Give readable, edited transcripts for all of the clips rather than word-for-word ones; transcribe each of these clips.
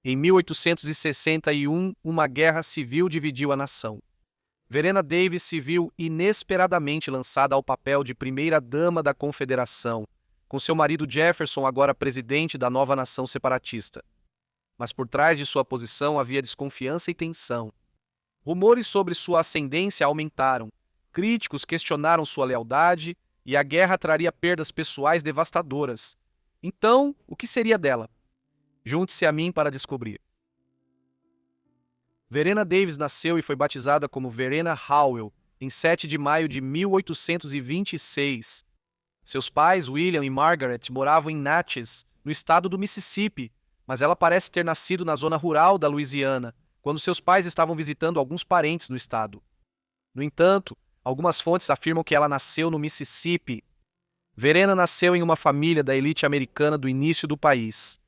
Em 1861, uma guerra civil dividiu a nação. Verena Davis se viu inesperadamente lançada ao papel de primeira-dama da Confederação, com seu marido Jefferson agora presidente da nova nação separatista. Mas por trás de sua posição havia desconfiança e tensão. Rumores sobre sua ascendência aumentaram, críticos questionaram sua lealdade e a guerra traria perdas pessoais devastadoras. Então, o que seria dela? Junte-se a mim para descobrir. Verena Davis nasceu e foi batizada como Verena Howell em 7 de maio de 1826. Seus pais, William e Margaret, moravam em Natchez, no estado do Mississippi, mas ela parece ter nascido na zona rural da Louisiana, quando seus pais estavam visitando alguns parentes no estado. No entanto, algumas fontes afirmam que ela nasceu no Mississippi. Verena nasceu em uma família da elite americana do início do país.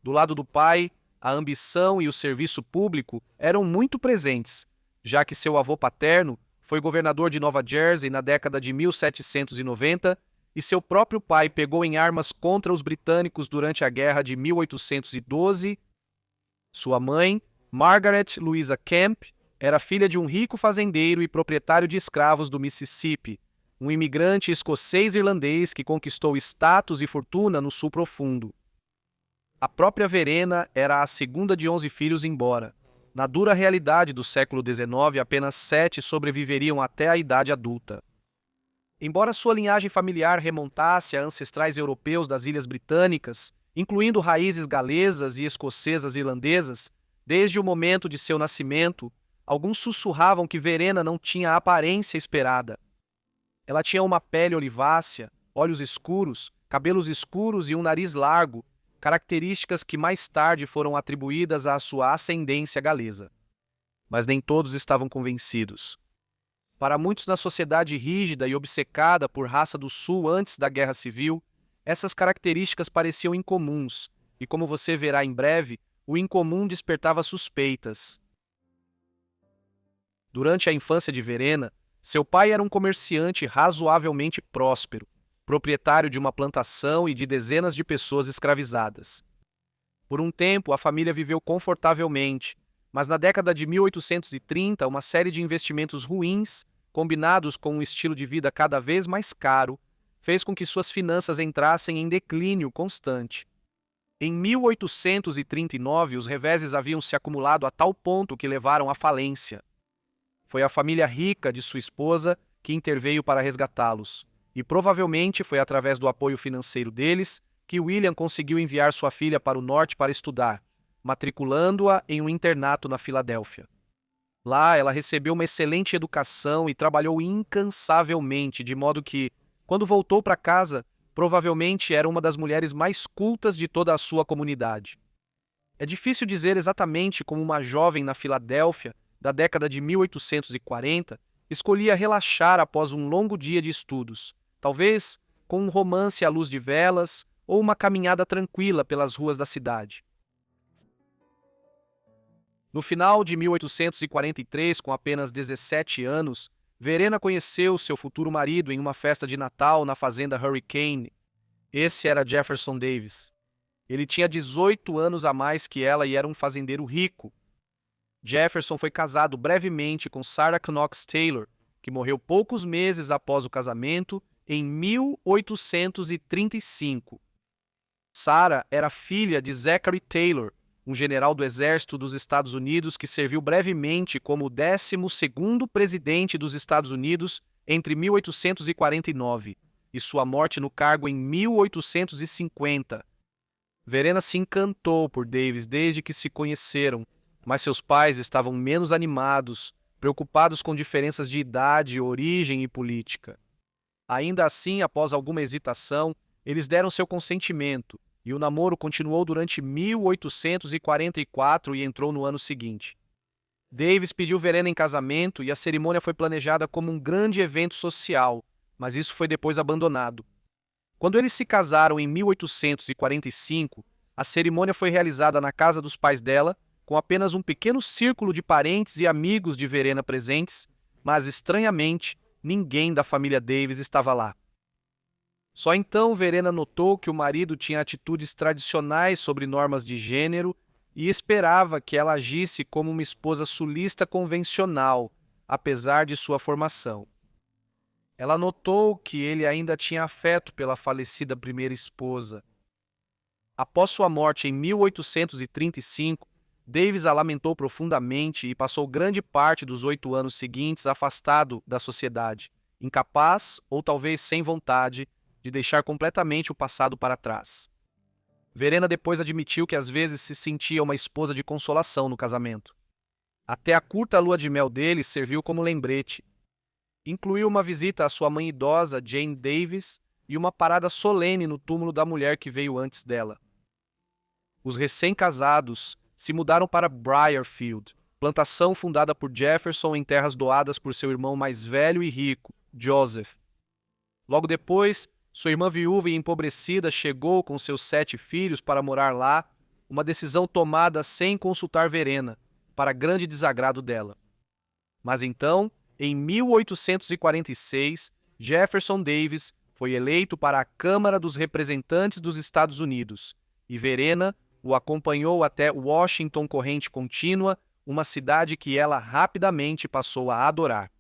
Do lado do pai, a ambição e o serviço público eram muito presentes, já que seu avô paterno foi governador de Nova Jersey na década de 1790 e seu próprio pai pegou em armas contra os britânicos durante a Guerra de 1812. Sua mãe, Margaret Louisa Kemp, era filha de um rico fazendeiro e proprietário de escravos do Mississippi, um imigrante escocês-irlandês que conquistou status e fortuna no sul profundo. A própria Verena era a segunda de 11 filhos, embora, na dura realidade do século XIX, apenas 7 sobreviveriam até a idade adulta. Embora sua linhagem familiar remontasse a ancestrais europeus das Ilhas Britânicas, incluindo raízes galesas e escocesas irlandesas, desde o momento de seu nascimento, alguns sussurravam que Verena não tinha a aparência esperada. Ela tinha uma pele olivácea, olhos escuros, cabelos escuros e um nariz largo, características que mais tarde foram atribuídas à sua ascendência galesa. Mas nem todos estavam convencidos. Para muitos na sociedade rígida e obcecada por raça do Sul antes da Guerra Civil, essas características pareciam incomuns, e como você verá em breve, o incomum despertava suspeitas. Durante a infância de Verena, seu pai era um comerciante razoavelmente próspero, proprietário de uma plantação e de dezenas de pessoas escravizadas. Por um tempo, a família viveu confortavelmente, mas na década de 1830, uma série de investimentos ruins, combinados com um estilo de vida cada vez mais caro, fez com que suas finanças entrassem em declínio constante. Em 1839, os reveses haviam se acumulado a tal ponto que levaram à falência. Foi a família rica de sua esposa que interveio para resgatá-los. E provavelmente foi através do apoio financeiro deles que William conseguiu enviar sua filha para o norte para estudar, matriculando-a em um internato na Filadélfia. Lá, ela recebeu uma excelente educação e trabalhou incansavelmente, de modo que, quando voltou para casa, provavelmente era uma das mulheres mais cultas de toda a sua comunidade. É difícil dizer exatamente como uma jovem na Filadélfia, da década de 1840, escolhia relaxar após um longo dia de estudos, talvez com um romance à luz de velas ou uma caminhada tranquila pelas ruas da cidade. No final de 1843, com apenas 17 anos, Verena conheceu seu futuro marido em uma festa de Natal na fazenda Hurricane. Esse era Jefferson Davis. Ele tinha 18 anos a mais que ela e era um fazendeiro rico. Jefferson foi casado brevemente com Sarah Knox Taylor, que morreu poucos meses após o casamento, em 1835. Sarah era filha de Zachary Taylor, um general do Exército dos Estados Unidos que serviu brevemente como o 12º presidente dos Estados Unidos entre 1849 e sua morte no cargo em 1850. Verena se encantou por Davis desde que se conheceram, mas seus pais estavam menos animados, preocupados com diferenças de idade, origem e política. Ainda assim, após alguma hesitação, eles deram seu consentimento, e o namoro continuou durante 1844 e entrou no ano seguinte. Davis pediu Verena em casamento e a cerimônia foi planejada como um grande evento social, mas isso foi depois abandonado. Quando eles se casaram em 1845, a cerimônia foi realizada na casa dos pais dela, com apenas um pequeno círculo de parentes e amigos de Verena presentes, mas, estranhamente, ninguém da família Davis estava lá. Só então Verena notou que o marido tinha atitudes tradicionais sobre normas de gênero e esperava que ela agisse como uma esposa sulista convencional, apesar de sua formação. Ela notou que ele ainda tinha afeto pela falecida primeira esposa. Após sua morte em 1835, Davis a lamentou profundamente e passou grande parte dos 8 anos seguintes afastado da sociedade, incapaz, ou talvez sem vontade, de deixar completamente o passado para trás. Verena depois admitiu que às vezes se sentia uma esposa de consolação no casamento. Até a curta lua de mel deles serviu como lembrete. Incluiu uma visita à sua mãe idosa, Jane Davis, e uma parada solene no túmulo da mulher que veio antes dela. Os recém-casados se mudaram para Briarfield, plantação fundada por Jefferson em terras doadas por seu irmão mais velho e rico, Joseph. Logo depois, sua irmã viúva e empobrecida chegou com seus 7 filhos para morar lá, uma decisão tomada sem consultar Verena, para grande desagrado dela. Mas então, em 1846, Jefferson Davis foi eleito para a Câmara dos Representantes dos Estados Unidos, e Verena o acompanhou até Washington Corrente Contínua, uma cidade que ela rapidamente passou a adorar.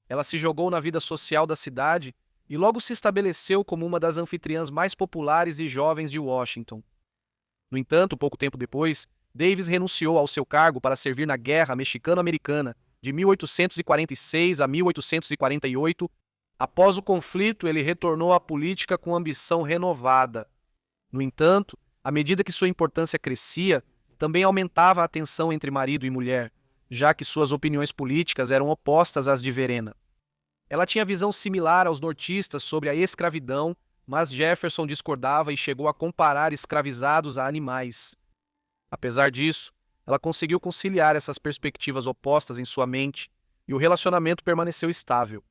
Ela se jogou na vida social da cidade e logo se estabeleceu como uma das anfitriãs mais populares e jovens de Washington. No entanto, pouco tempo depois, Davis renunciou ao seu cargo para servir na Guerra Mexicano-Americana, de 1846 a 1848. Após o conflito, ele retornou à política com ambição renovada. No entanto, à medida que sua importância crescia, também aumentava a tensão entre marido e mulher, já que suas opiniões políticas eram opostas às de Verena. Ela tinha visão similar aos nortistas sobre a escravidão, mas Jefferson discordava e chegou a comparar escravizados a animais. Apesar disso, ela conseguiu conciliar essas perspectivas opostas em sua mente e o relacionamento permaneceu estável.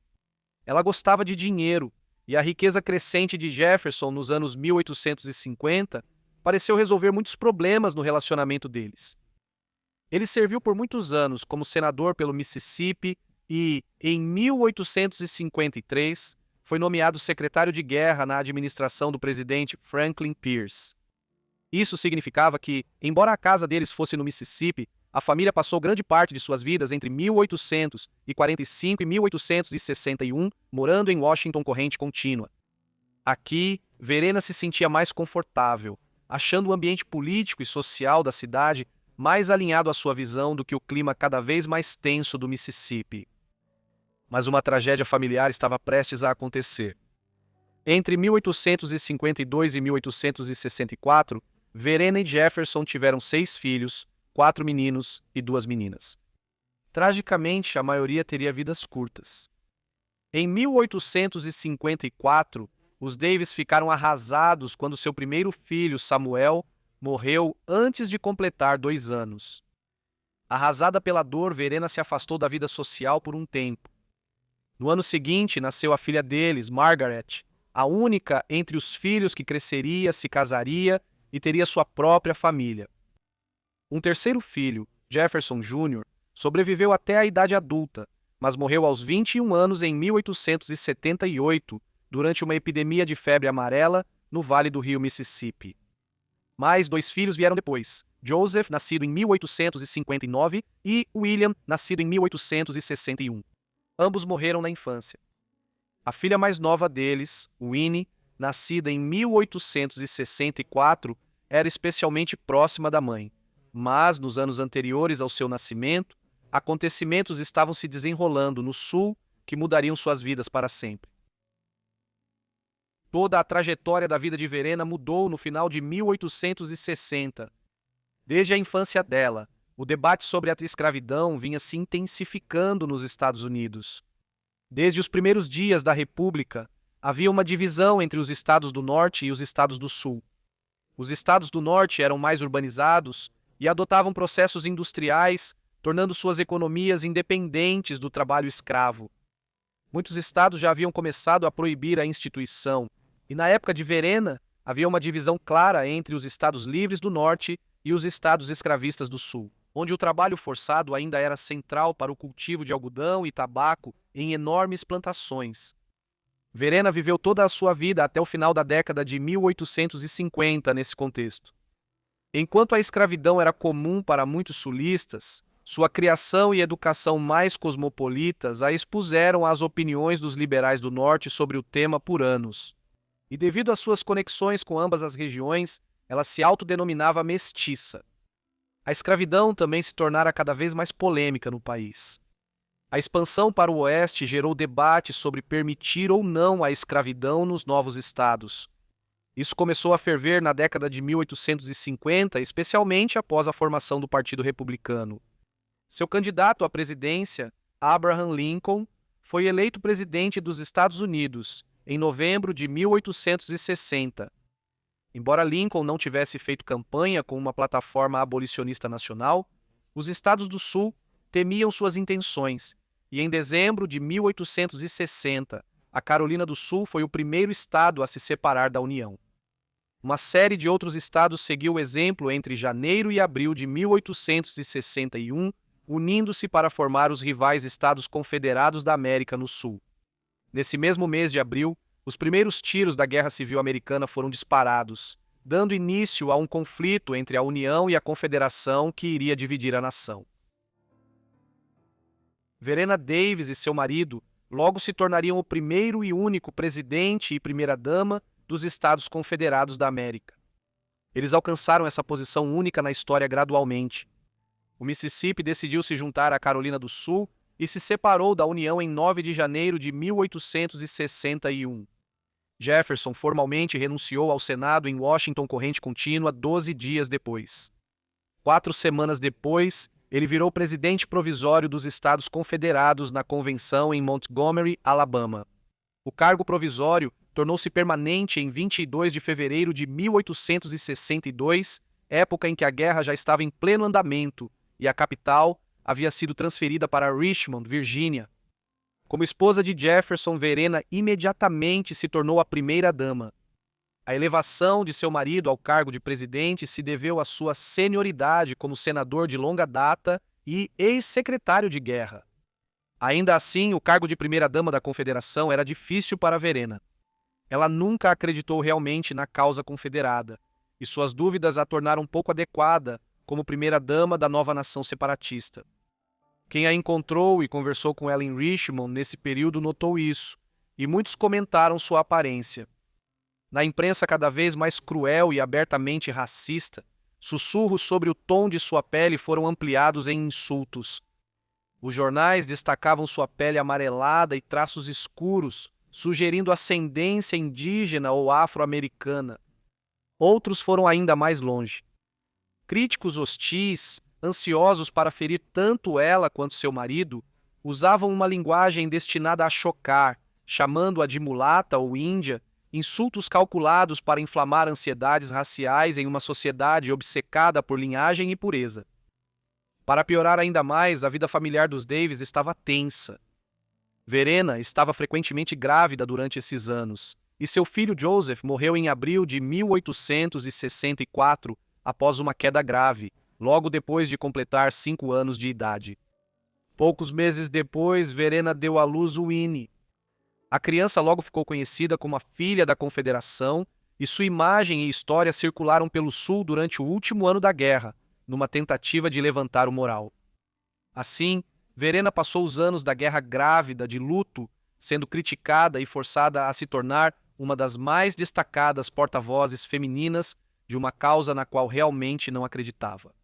Ela gostava de dinheiro e a riqueza crescente de Jefferson nos anos 1850 pareceu resolver muitos problemas no relacionamento deles. Ele serviu por muitos anos como senador pelo Mississippi e, em 1853, foi nomeado secretário de guerra na administração do presidente Franklin Pierce. Isso significava que, embora a casa deles fosse no Mississippi, a família passou grande parte de suas vidas entre 1845 e 1861, morando em Washington Corrente Contínua. Aqui, Verena se sentia mais confortável, achando o ambiente político e social da cidade mais alinhado à sua visão do que o clima cada vez mais tenso do Mississippi. Mas uma tragédia familiar estava prestes a acontecer. Entre 1852 e 1864, Verena e Jefferson tiveram 6 filhos, 4 meninos e 2 meninas. Tragicamente, a maioria teria vidas curtas. Em 1854, os Davis ficaram arrasados quando seu primeiro filho, Samuel, morreu antes de completar 2 anos. Arrasada pela dor, Verena se afastou da vida social por um tempo. No ano seguinte, nasceu a filha deles, Margaret, a única entre os filhos que cresceria, se casaria e teria sua própria família. Um terceiro filho, Jefferson Jr., sobreviveu até a idade adulta, mas morreu aos 21 anos em 1878, durante uma epidemia de febre amarela no vale do rio Mississippi. Mais 2 filhos vieram depois, Joseph, nascido em 1859, e William, nascido em 1861. Ambos morreram na infância. A filha mais nova deles, Winnie, nascida em 1864, era especialmente próxima da mãe, mas nos anos anteriores ao seu nascimento, acontecimentos estavam se desenrolando no sul que mudariam suas vidas para sempre. Toda a trajetória da vida de Verena mudou no final de 1860. Desde a infância dela, o debate sobre a escravidão vinha se intensificando nos Estados Unidos. Desde os primeiros dias da República, havia uma divisão entre os estados do Norte e os estados do Sul. Os estados do Norte eram mais urbanizados e adotavam processos industriais, tornando suas economias independentes do trabalho escravo. Muitos estados já haviam começado a proibir a instituição, e na época de Verena, havia uma divisão clara entre os estados livres do Norte e os estados escravistas do Sul, onde o trabalho forçado ainda era central para o cultivo de algodão e tabaco em enormes plantações. Verena viveu toda a sua vida até o final da década de 1850 nesse contexto. Enquanto a escravidão era comum para muitos sulistas, sua criação e educação mais cosmopolitas a expuseram às opiniões dos liberais do Norte sobre o tema por anos. E devido às suas conexões com ambas as regiões, ela se autodenominava mestiça. A escravidão também se tornara cada vez mais polêmica no país. A expansão para o oeste gerou debate sobre permitir ou não a escravidão nos novos estados. Isso começou a ferver na década de 1850, especialmente após a formação do Partido Republicano. Seu candidato à presidência, Abraham Lincoln, foi eleito presidente dos Estados Unidos em novembro de 1860. Embora Lincoln não tivesse feito campanha com uma plataforma abolicionista nacional, os estados do Sul temiam suas intenções, e em dezembro de 1860, a Carolina do Sul foi o primeiro estado a se separar da União. Uma série de outros estados seguiu o exemplo entre janeiro e abril de 1861, unindo-se para formar os rivais Estados Confederados da América no Sul. Nesse mesmo mês de abril, os primeiros tiros da Guerra Civil Americana foram disparados, dando início a um conflito entre a União e a Confederação que iria dividir a nação. Verena Davis e seu marido logo se tornariam o primeiro e único presidente e primeira-dama dos Estados Confederados da América. Eles alcançaram essa posição única na história gradualmente. O Mississippi decidiu se juntar à Carolina do Sul e se separou da União em 9 de janeiro de 1861. Jefferson formalmente renunciou ao Senado em Washington corrente contínua 12 dias depois. 4 semanas depois, ele virou presidente provisório dos Estados Confederados na convenção em Montgomery, Alabama. O cargo provisório tornou-se permanente em 22 de fevereiro de 1862, época em que a guerra já estava em pleno andamento e a capital havia sido transferida para Richmond, Virgínia. Como esposa de Jefferson, Verena imediatamente se tornou a primeira-dama. A elevação de seu marido ao cargo de presidente se deveu à sua senioridade como senador de longa data e ex-secretário de guerra. Ainda assim, o cargo de primeira-dama da Confederação era difícil para Verena. Ela nunca acreditou realmente na causa confederada, e suas dúvidas a tornaram pouco adequada como primeira-dama da nova nação separatista. Quem a encontrou e conversou com ela em Richmond nesse período notou isso, e muitos comentaram sua aparência. Na imprensa cada vez mais cruel e abertamente racista, sussurros sobre o tom de sua pele foram ampliados em insultos. Os jornais destacavam sua pele amarelada e traços escuros, sugerindo ascendência indígena ou afro-americana. Outros foram ainda mais longe. Críticos hostis, ansiosos para ferir tanto ela quanto seu marido, usavam uma linguagem destinada a chocar, chamando-a de mulata ou índia, insultos calculados para inflamar ansiedades raciais em uma sociedade obcecada por linhagem e pureza. Para piorar ainda mais, a vida familiar dos Davis estava tensa. Verena estava frequentemente grávida durante esses anos, e seu filho Joseph morreu em abril de 1864 após uma queda grave, logo depois de completar 5 anos de idade. Poucos meses depois, Verena deu à luz Winnie. A criança logo ficou conhecida como a filha da Confederação, e sua imagem e história circularam pelo Sul durante o último ano da guerra, numa tentativa de levantar o moral. Assim, Verena passou os anos da guerra grávida de luto, sendo criticada e forçada a se tornar uma das mais destacadas porta-vozes femininas de uma causa na qual realmente não acreditava.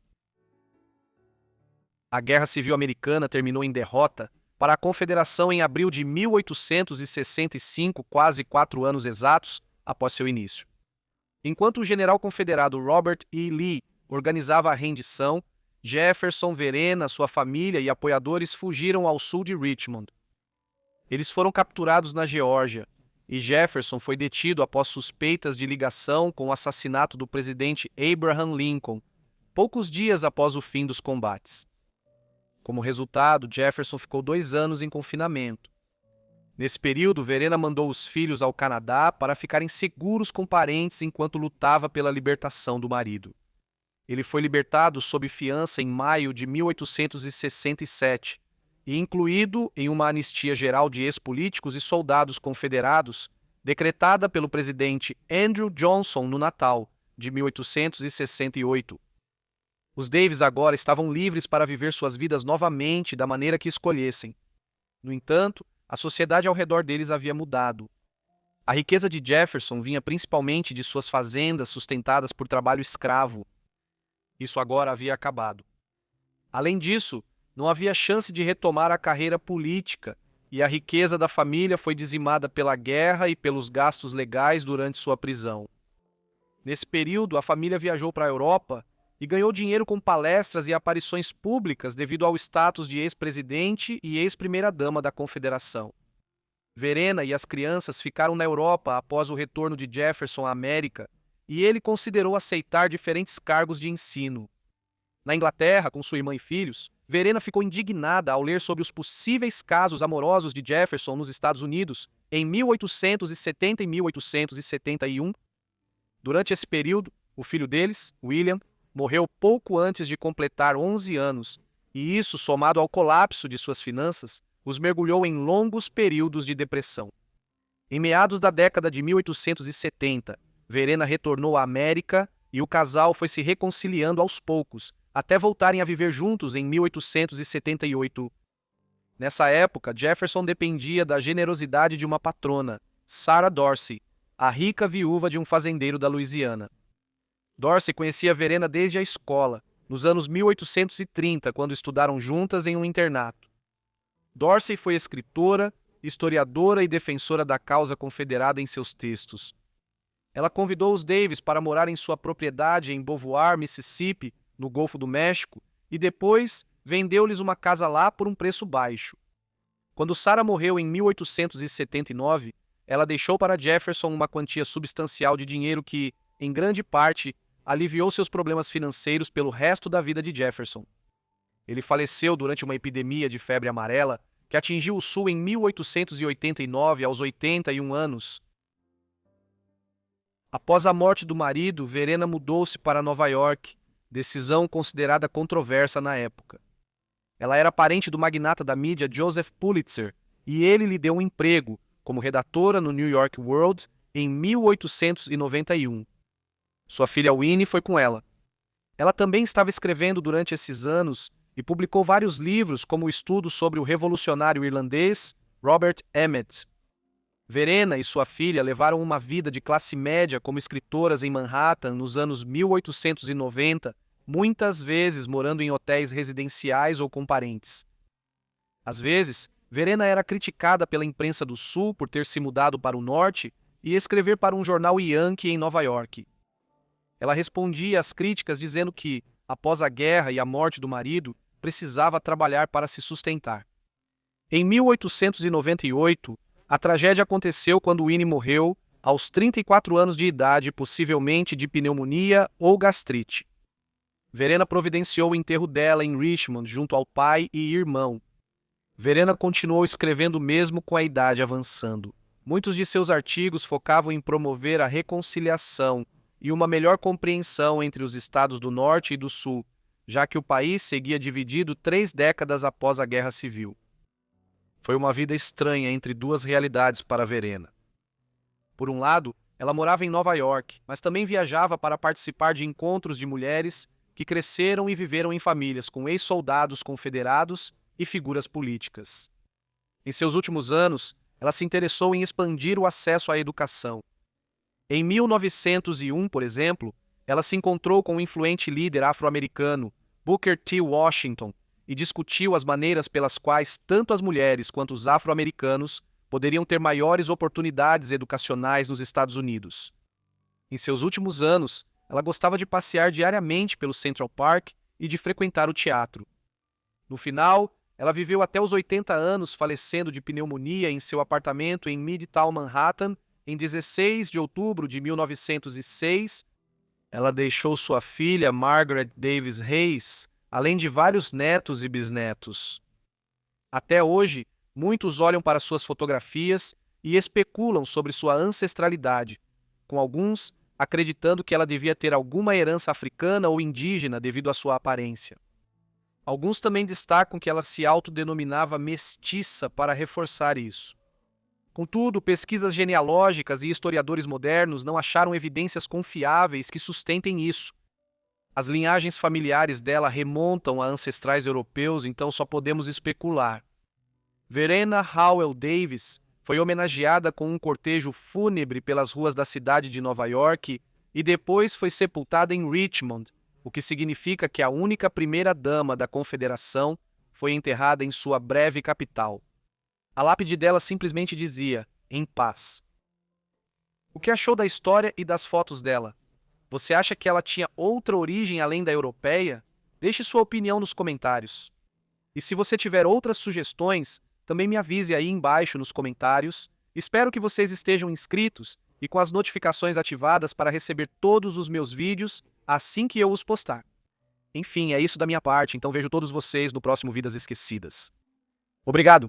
A Guerra Civil Americana terminou em derrota para a Confederação em abril de 1865, quase 4 anos exatos após seu início. Enquanto o general confederado Robert E. Lee organizava a rendição, Jefferson, Verena, sua família e apoiadores fugiram ao sul de Richmond. Eles foram capturados na Geórgia, e Jefferson foi detido após suspeitas de ligação com o assassinato do presidente Abraham Lincoln, poucos dias após o fim dos combates. Como resultado, Jefferson ficou 2 anos em confinamento. Nesse período, Verena mandou os filhos ao Canadá para ficarem seguros com parentes enquanto lutava pela libertação do marido. Ele foi libertado sob fiança em maio de 1867 e incluído em uma anistia geral de ex-políticos e soldados confederados, decretada pelo presidente Andrew Johnson no Natal, de 1868. Os Davis agora estavam livres para viver suas vidas novamente da maneira que escolhessem. No entanto, a sociedade ao redor deles havia mudado. A riqueza de Jefferson vinha principalmente de suas fazendas sustentadas por trabalho escravo. Isso agora havia acabado. Além disso, não havia chance de retomar a carreira política, e a riqueza da família foi dizimada pela guerra e pelos gastos legais durante sua prisão. Nesse período, a família viajou para a Europa e ganhou dinheiro com palestras e aparições públicas devido ao status de ex-presidente e ex-primeira-dama da Confederação. Verena e as crianças ficaram na Europa após o retorno de Jefferson à América, e ele considerou aceitar diferentes cargos de ensino. Na Inglaterra, com sua irmã e filhos, Verena ficou indignada ao ler sobre os possíveis casos amorosos de Jefferson nos Estados Unidos em 1870 e 1871. Durante esse período, o filho deles, William, morreu pouco antes de completar 11 anos, e isso, somado ao colapso de suas finanças, os mergulhou em longos períodos de depressão. Em meados da década de 1870, Verena retornou à América e o casal foi se reconciliando aos poucos, até voltarem a viver juntos em 1878. Nessa época, Jefferson dependia da generosidade de uma patrona, Sarah Dorsey, a rica viúva de um fazendeiro da Louisiana. Dorsey conhecia Verena desde a escola, nos anos 1830, quando estudaram juntas em um internato. Dorsey foi escritora, historiadora e defensora da causa confederada em seus textos. Ela convidou os Davis para morar em sua propriedade em Beauvoir, Mississippi, no Golfo do México, e depois vendeu-lhes uma casa lá por um preço baixo. Quando Sarah morreu em 1879, ela deixou para Jefferson uma quantia substancial de dinheiro que, em grande parte, aliviou seus problemas financeiros pelo resto da vida de Jefferson. Ele faleceu durante uma epidemia de febre amarela que atingiu o Sul em 1889, aos 81 anos. Após a morte do marido, Verena mudou-se para Nova York, decisão considerada controversa na época. Ela era parente do magnata da mídia Joseph Pulitzer, e ele lhe deu um emprego como redatora no New York World em 1891. Sua filha Winnie foi com ela. Ela também estava escrevendo durante esses anos e publicou vários livros, como o estudo sobre o revolucionário irlandês Robert Emmet. Verena e sua filha levaram uma vida de classe média como escritoras em Manhattan nos anos 1890, muitas vezes morando em hotéis residenciais ou com parentes. Às vezes, Verena era criticada pela imprensa do Sul por ter se mudado para o Norte e escrever para um jornal Yankee em Nova York. Ela respondia às críticas dizendo que, após a guerra e a morte do marido, precisava trabalhar para se sustentar. Em 1898, a tragédia aconteceu quando Winnie morreu, aos 34 anos de idade, possivelmente de pneumonia ou gastrite. Verena providenciou o enterro dela em Richmond, junto ao pai e irmão. Verena continuou escrevendo mesmo com a idade avançando. Muitos de seus artigos focavam em promover a reconciliação e uma melhor compreensão entre os estados do Norte e do Sul, já que o país seguia dividido 3 décadas após a Guerra Civil. Foi uma vida estranha entre duas realidades para Verena. Por um lado, ela morava em Nova York, mas também viajava para participar de encontros de mulheres que cresceram e viveram em famílias com ex-soldados confederados e figuras políticas. Em seus últimos anos, ela se interessou em expandir o acesso à educação. Em 1901, por exemplo, ela se encontrou com o influente líder afro-americano Booker T. Washington e discutiu as maneiras pelas quais tanto as mulheres quanto os afro-americanos poderiam ter maiores oportunidades educacionais nos Estados Unidos. Em seus últimos anos, ela gostava de passear diariamente pelo Central Park e de frequentar o teatro. No final, ela viveu até os 80 anos, falecendo de pneumonia em seu apartamento em Midtown Manhattan em 16 de outubro de 1906. Ela deixou sua filha, Margaret Davis Hayes, além de vários netos e bisnetos. Até hoje, muitos olham para suas fotografias e especulam sobre sua ancestralidade, com alguns acreditando que ela devia ter alguma herança africana ou indígena devido à sua aparência. Alguns também destacam que ela se autodenominava mestiça para reforçar isso. Contudo, pesquisas genealógicas e historiadores modernos não acharam evidências confiáveis que sustentem isso. As linhagens familiares dela remontam a ancestrais europeus, então só podemos especular. Verena Howell Davis foi homenageada com um cortejo fúnebre pelas ruas da cidade de Nova York e depois foi sepultada em Richmond, o que significa que a única primeira-dama da Confederação foi enterrada em sua breve capital. A lápide dela simplesmente dizia, em paz. O que achou da história e das fotos dela? Você acha que ela tinha outra origem além da europeia? Deixe sua opinião nos comentários. E se você tiver outras sugestões, também me avise aí embaixo nos comentários. Espero que vocês estejam inscritos e com as notificações ativadas para receber todos os meus vídeos assim que eu os postar. Enfim, é isso da minha parte, então vejo todos vocês no próximo Vidas Esquecidas. Obrigado!